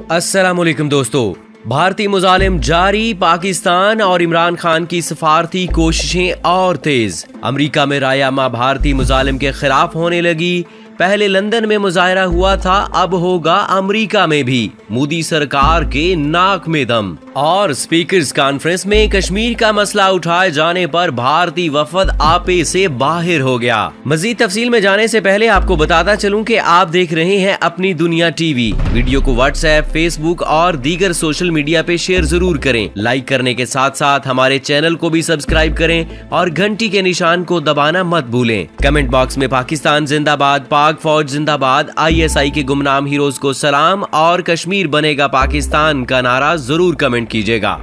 अस्सलामुअलैकुम दोस्तों। भारतीय मुजालिम जारी, पाकिस्तान और इमरान खान की सफारती कोशिशें और तेज। अमेरिका में रायामा भारतीय मुजालिम के खिलाफ होने लगी। पहले लंदन में मुजाहरा हुआ था, अब होगा अमेरिका में भी। मोदी सरकार के नाक में दम। और स्पीकर्स कॉन्फ्रेंस में कश्मीर का मसला उठाए जाने पर भारतीय वफद आपे से बाहर हो गया। मजीद तफसील में जाने से पहले आपको बताता चलूं कि आप देख रहे हैं अपनी दुनिया टीवी। वीडियो को व्हाट्सएप, फेसबुक और दीगर सोशल मीडिया पे शेयर जरूर करें। लाइक करने के साथ साथ हमारे चैनल को भी सब्सक्राइब करें और घंटी के निशान को दबाना मत भूलें। कमेंट बॉक्स में पाकिस्तान जिंदाबाद, पाक फौज जिंदाबाद, ISI के गुमनाम हीरोज को सलाम और कश्मीर बनेगा पाकिस्तान का नारा जरूर कमेंट कीजिएगा।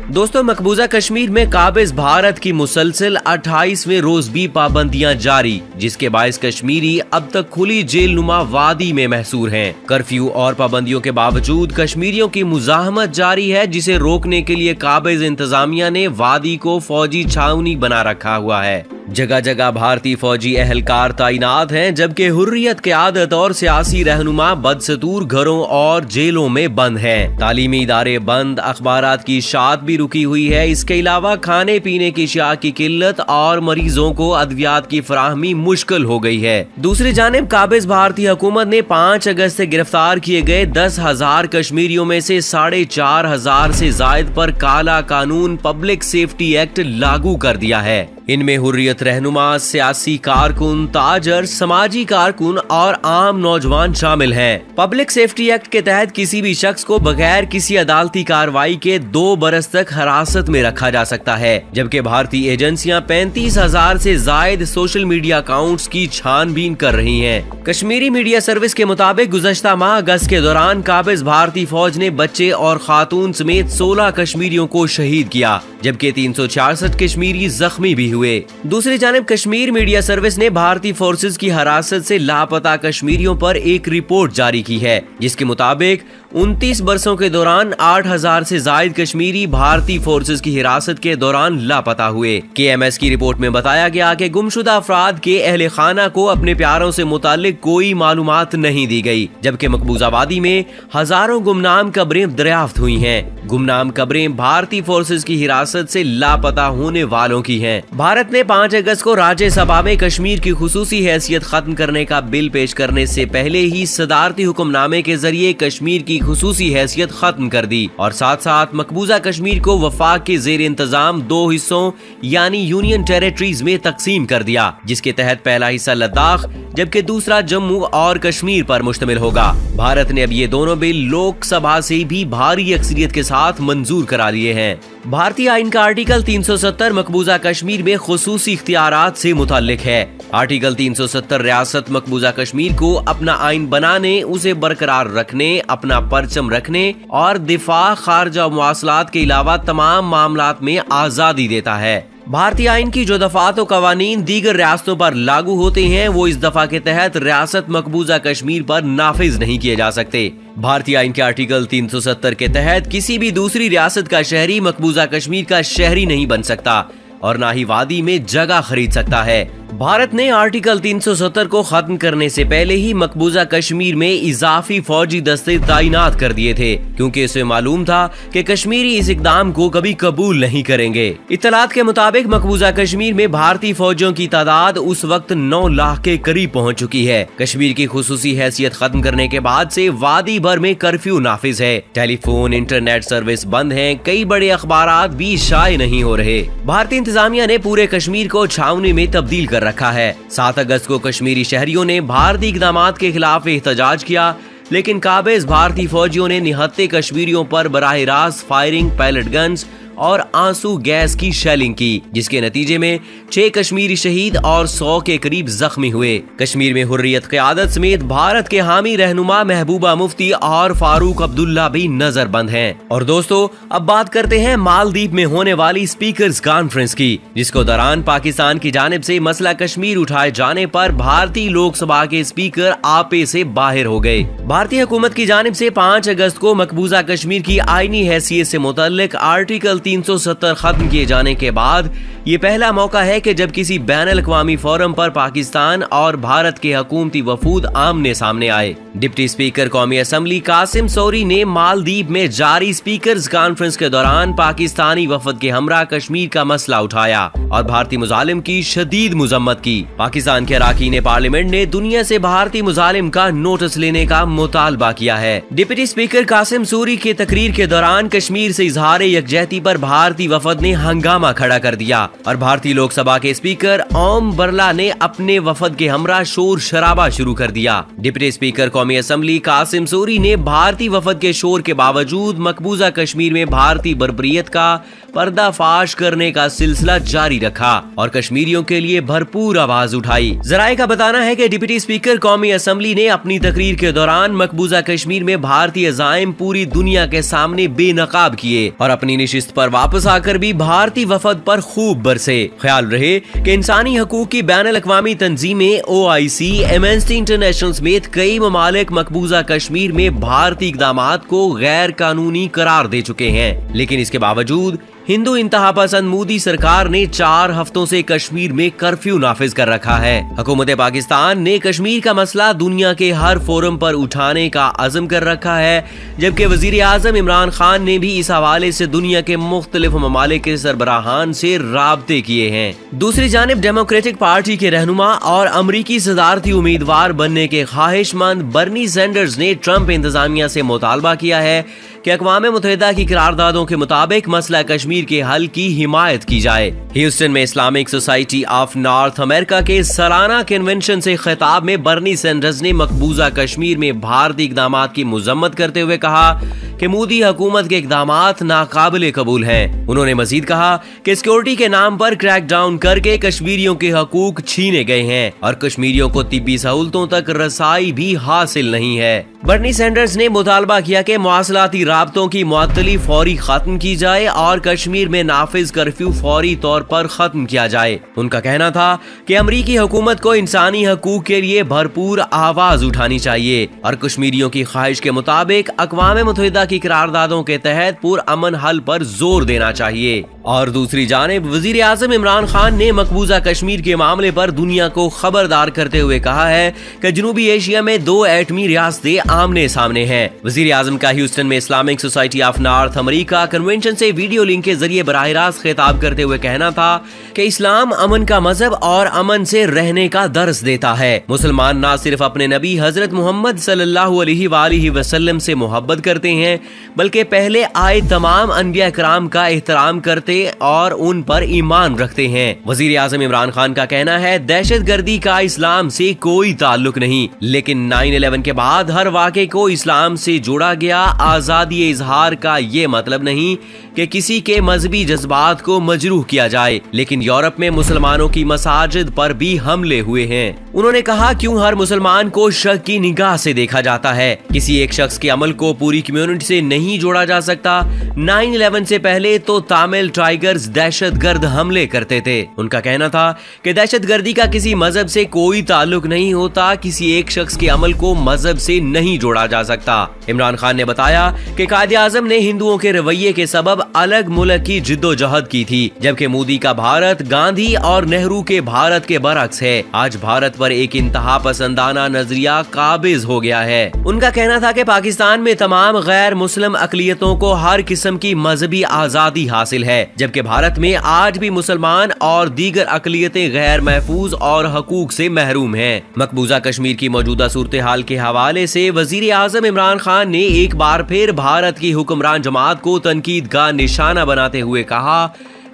दोस्तों, मकबूजा कश्मीर में काबिज भारत की मुसलसल 28वें रोज भी पाबंदियां जारी, जिसके बायस कश्मीरी अब तक खुली जेल नुमा वादी में महसूर हैं। कर्फ्यू और पाबंदियों के बावजूद कश्मीरियों की मुजाहमत जारी है, जिसे रोकने के लिए काबिज इंतजामिया ने वादी को फौजी छावनी बना रखा हुआ है। जगह जगह भारतीय फौजी एहलकार तैनात हैं, जबकि हुर्रियत क़यादत और सियासी रहनुमा बदस्तूर घरों और जेलों में बंद हैं। तालीमी इदारे बंद, अखबारात की इशाअत भी रुकी हुई है। इसके अलावा खाने पीने की अशिया की किल्लत और मरीजों को अद्वियात की फराहमी मुश्किल हो गई है। दूसरी जानिब काबिज भारतीय हुकूमत ने 5 अगस्त से गिरफ्तार किए गए 10,000 कश्मीरियों में से 4,500 से जायद पर काला कानून पब्लिक सेफ्टी एक्ट लागू कर दिया है। इनमें हुर्रियत रहनुमा, सियासी कारकुन, ताजर, समाजी कारकुन और आम नौजवान शामिल हैं। पब्लिक सेफ्टी एक्ट के तहत किसी भी शख्स को बगैर किसी अदालती कार्रवाई के 2 बरस तक हिरासत में रखा जा सकता है, जबकि भारतीय एजेंसियां 35,000 से जायद सोशल मीडिया अकाउंट्स की छानबीन कर रही हैं। कश्मीरी मीडिया सर्विस के मुताबिक गुज़श्ता माह अगस्त के दौरान काबिज भारतीय फौज ने बच्चे और खातून समेत 16 कश्मीरियों को शहीद किया, जबकि 366 कश्मीरी जख्मी भी हुए। दूसरी जानिब कश्मीर मीडिया सर्विस ने भारतीय फोर्सेज की हिरासत से लापता कश्मीरियों पर एक रिपोर्ट जारी की है, जिसके मुताबिक 29 बरसों के दौरान 8,000 से जायद कश्मीरी भारतीय फोर्सेज की हिरासत के दौरान लापता हुए। KMS की रिपोर्ट में बताया गया कि गुमशुदा अफराद के अहले खाना को अपने प्यारों से मुतालिक कोई मालूमात नहीं दी गई, जबकि मकबूजा वादी में हजारों गुमनाम कब्रें दरियाफ्त हुई हैं। गुमनाम कब्रें भारतीय फोर्सेज की हिरासत से लापता होने वालों की हैं। भारत ने 5 अगस्त को राज्यसभा में कश्मीर की खुसूसी हैसियत खत्म करने का बिल पेश करने से पहले ही सदारती हुक्मनामे के जरिए कश्मीर की खुसूसी हैसियत खत्म कर दी और साथ साथ मकबूजा कश्मीर को वफाक के जेर इंतजाम 2 हिस्सों यानी यूनियन टेरिटरीज में तकसीम कर दिया, जिसके तहत पहला हिस्सा लद्दाख जबकि दूसरा जम्मू और कश्मीर पर मुश्तमिल होगा। भारत ने अब ये दोनों बिल लोकसभा से भी भारी अक्सरियत के साथ मंजूर करा लिए हैं। भारतीय आइन का आर्टिकल 370 मकबूजा कश्मीर में खुसूसी इख्तियारात से मुताल्लिक है। आर्टिकल 370 रियासत मकबूजा कश्मीर को अपना आइन बनाने, उसे बरकरार रखने, अपना परचम रखने और दिफा, खारजा मवासलात के अलावा तमाम मामलात में आजादी देता है। भारतीय आइन की जो दफात और कवानीन दीगर रियासतों पर लागू होते हैं, वो इस दफा के तहत रियासत मकबूजा कश्मीर पर नाफिज नहीं किए जा सकते। भारतीय आइन के आर्टिकल 370 के तहत किसी भी दूसरी रियासत का शहरी मकबूजा कश्मीर का शहरी नहीं बन सकता और ना ही वादी में जगह खरीद सकता है। भारत ने आर्टिकल 370 को खत्म करने से पहले ही मकबूजा कश्मीर में इजाफी फौजी दस्ते तैनात कर दिए थे, क्योंकि इसे मालूम था कि कश्मीरी इस इकदाम को कभी कबूल नहीं करेंगे। इत्तलात के मुताबिक मकबूजा कश्मीर में भारतीय फौजियों की तादाद उस वक्त 9 लाख के करीब पहुंच चुकी है। कश्मीर की खुसूसी हैसियत खत्म करने के बाद से वादी भर में कर्फ्यू नाफिज है। टेलीफोन, इंटरनेट सर्विस बंद है। कई बड़े अखबारात भी शाये नहीं हो रहे। भारतीय इंतजामिया ने पूरे कश्मीर को छावनी में तब्दील कर रखा है। 7 अगस्त को कश्मीरी शहरियों ने भारतीय इक़दामात के खिलाफ एहतजाज किया, लेकिन काबिज भारतीय फौजियों ने निहत्ते कश्मीरियों पर बराह रास्त फायरिंग, पैलेट गन्स और आंसू गैस की शेलिंग की, जिसके नतीजे में 6 कश्मीरी शहीद और 100 के करीब जख्मी हुए। कश्मीर में हुर्रियत क़यादत समेत भारत के हामी रहनुमा महबूबा मुफ्ती और फारूक अब्दुल्ला भी नजरबंद हैं। और दोस्तों, अब बात करते हैं मालदीव में होने वाली स्पीकर्स कॉन्फ्रेंस की, जिसको दौरान पाकिस्तान की जानिब से मसला कश्मीर उठाए जाने पर भारतीय लोकसभा के स्पीकर आपे से बाहर हो गए। भारतीय हुकूमत की जानिब से 5 अगस्त को मकबूजा कश्मीर की आईनी हैसियत से मुतल्लिक आर्टिकल 370 खत्म किए जाने के बाद ये पहला मौका है कि जब किसी बैनुल-अक़वामी फोरम पर पाकिस्तान और भारत के हुकूमती वफूद आमने सामने आए। डिप्टी स्पीकर कौमी असम्बली कासिम सोरी ने मालदीव में जारी स्पीकर्स कॉन्फ्रेंस के दौरान पाकिस्तानी वफद के हमरा कश्मीर का मसला उठाया और भारतीय मुजालिम की शदीद मुजम्मत की। पाकिस्तान के अरकान पार्लियामेंट ने दुनिया से भारतीय मुजालिम का नोटिस लेने का मुतालबा किया है। डिप्टी स्पीकर कासिम सोरी के तकरीर के दौरान कश्मीर से इजहार यकजहती पर भारतीय वफद ने हंगामा खड़ा कर दिया और भारतीय लोकसभा के स्पीकर ओम बिरला ने अपने वफद के हमरा शोर शराबा शुरू कर दिया। डिप्टी स्पीकर कौमी असम्बली कासिम सोरी ने भारतीय वफद के शोर के बावजूद मकबूजा कश्मीर में भारतीय बर्बरियत का पर्दाफाश करने का सिलसिला जारी रखा और कश्मीरियों के लिए भरपूर आवाज उठाई। जराये का बताना है कि डिप्टी स्पीकर कौमी असम्बली ने अपनी तकरीर के दौरान मकबूजा कश्मीर में भारतीय अज़ाइम पूरी दुनिया के सामने बेनकाब किए और अपनी निशिस्त पर वापस आकर भी भारतीय वफद पर खूब बरसे। ख्याल रहे कि इंसानी हकूक की बैनुल-अक़वामी तंजीमें OIC, एमनेस्टी इंटरनेशनल समेत कई ममालिक मकबूजा कश्मीर में भारतीय इक़दामात को गैर कानूनी करार दे चुके हैं, लेकिन इसके बावजूद हिंदू इंतहा पसंद मोदी सरकार ने 4 हफ्तों से कश्मीर में कर्फ्यू नाफिज कर रखा है। हुकूमत पाकिस्तान ने कश्मीर का मसला दुनिया के हर फोरम पर उठाने का अज़म कर रखा है, जबकि वज़ीर आज़म इमरान खान ने भी इस हवाले से दुनिया के मुख्तलिफ ममालिक के सरबराहान से राब्ते किए हैं। दूसरी जानिब डेमोक्रेटिक पार्टी के रहनुमा और अमरीकी सदारती उम्मीदवार बनने के ख्वाहिशमंद बर्नी सैंडर्स ने ट्रंप इंतजामिया से मुतालबा किया है कि अक़वाम मुत्तहिदा की करारदादों के मुताबिक मसला कश्मीर के हल की हिमायत की जाए। ह्यूस्टन में Islamic society of north America के सालाना कन्वेंशन से खिताब में बर्नी सैंडर्स ने मकबूजा कश्मीर में भारतीय इक़दामात की मुजम्मत करते हुए कहा कि मोदी हुकूमत के इक़दामात नाकाबिले कबूल हैं। उन्होंने मजीद कहा कि सिक्योरिटी के नाम पर क्रैकडाउन करके कश्मीरियों के हकूक छीने गए हैं और कश्मीरियों को तिब्बी सहूलतों तक रसाई भी हासिल नहीं है। बर्नी सैंडर्स ने मुतालबा किया कि मवासलाती राब्तों की मुअत्तली फौरी खत्म की जाए और कश्मीर में नाफिज कर्फ्यू फौरी तौर पर खत्म किया जाए। उनका कहना था कि अमरीकी हुकूमत को इंसानी हकूक के लिए भरपूर आवाज उठानी चाहिए और कश्मीरियों की ख्वाहिश के मुताबिक अक़वाम मुत्तहिदा की करारदादों के तहत पुरअमन हल पर जोर देना चाहिए। और दूसरी जानिब वज़ीर आज़म इमरान खान ने मकबूजा कश्मीर के मामले पर दुनिया को खबरदार करते हुए कहा है कि जनूबी एशिया में 2 एटमी रियासतें आमने सामने हैं। वज़ीर आज़म का ह्यूस्टन में Islamic society of north America convention से वीडियो लिंक के जरिए बराह रास्त खिताब करते हुए कहना था कि इस्लाम अमन का मजहब और अमन से रहने का दर्स देता है। मुसलमान न सिर्फ अपने नबी हजरत मोहम्मद सल्लल्लाहु अलैहि वसल्लम से मोहब्बत करते हैं, बल्कि पहले आए तमाम अनबिया कराम का एहतराम करते और उन पर ईमान रखते हैं। वजीर आज़म इमरान खान का कहना है दहशत गर्दी का इस्लाम से कोई ताल्लुक नहीं, लेकिन 9/11 के बाद हर वाक़े को इस्लाम से जोड़ा गया। आज़ादी इजहार का ये मतलब नहीं कि किसी के मजहबी जज्बात को मजरूह किया जाए, लेकिन यूरोप में मुसलमानों की मसाजिद पर भी हमले हुए हैं। उन्होंने कहा क्यों हर मुसलमान को शक की निगाह से देखा जाता है, किसी एक शख्स के अमल को पूरी कम्युनिटी से नहीं जोड़ा जा सकता। 9/11 से पहले तो तामिल टाइगर्स दहशतगर्द हमले करते थे। उनका कहना था कि दहशतगर्दी का किसी मजहब से कोई ताल्लुक नहीं होता, किसी एक शख्स के अमल को मजहब से नहीं जोड़ा जा सकता। इमरान खान ने बताया कि कायदे आज़म ने हिंदुओं के रवैये के सबब अलग मुल्क की जिद्दोजहद की थी, जबकि मोदी का भारत गांधी और नेहरू के भारत के बरक्स है। आज भारत पर एक इंतहा पसंदाना नजरिया काबिज हो गया है। उनका कहना था कि पाकिस्तान में तमाम गैर मुस्लिम अकलियतों को हर किस्म की मजहबी आजादी हासिल है, जबकि भारत में आज भी मुसलमान और दीगर अकलियतें गैर महफूज और हकूक से महरूम हैं। मकबूजा कश्मीर की मौजूदा सूरत हाल के हवाले से वजीर आज़म इमरान खान ने एक बार फिर भारत की हुक्मरान जमात को तनकीद का निशाना बनाते हुए कहा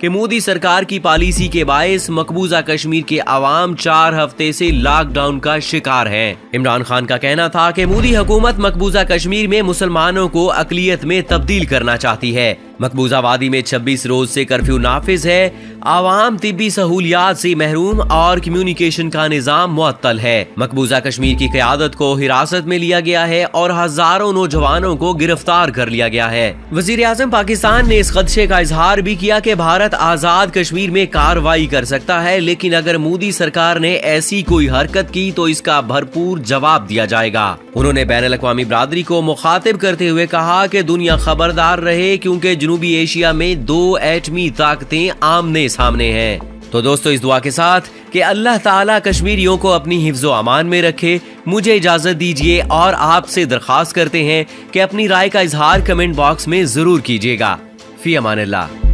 कि मोदी सरकार की पॉलिसी के बायस मकबूजा कश्मीर के अवाम 4 हफ्ते से लॉकडाउन का शिकार हैं। इमरान खान का कहना था कि मोदी हुकूमत मकबूजा कश्मीर में मुसलमानों को अकलियत में तब्दील करना चाहती है। मकबूजा वादी में 26 रोज से कर्फ्यू नाफिज है। आवाम तिब्बी सहूलियात से महरूम और कम्युनिकेशन का निजाम मुअत्तल है। मकबूजा कश्मीर की क़यादत को हिरासत में लिया गया है और हजारों नौजवानों को गिरफ्तार कर लिया गया है। वजीर आज़म पाकिस्तान ने इस खदशे का इजहार भी किया कि भारत आजाद कश्मीर में कार्रवाई कर सकता है, लेकिन अगर मोदी सरकार ने ऐसी कोई हरकत की तो इसका भरपूर जवाब दिया जाएगा। उन्होंने बैनुल-अक़वामी बरादरी को मुखातिब करते हुए कहा कि दुनिया खबरदार रहे, क्योंकि जनूबी एशिया में 2 एटमी ताकतें आमने सामने हैं। तो दोस्तों, इस दुआ के साथ कि अल्लाह ताला कश्मीरियों को अपनी हिफ्ज़ो अमान में रखे, मुझे इजाजत दीजिए और आपसे दरख्वास्त करते हैं कि अपनी राय का इजहार कमेंट बॉक्स में जरूर कीजिएगा। फी अमानिल्लाह।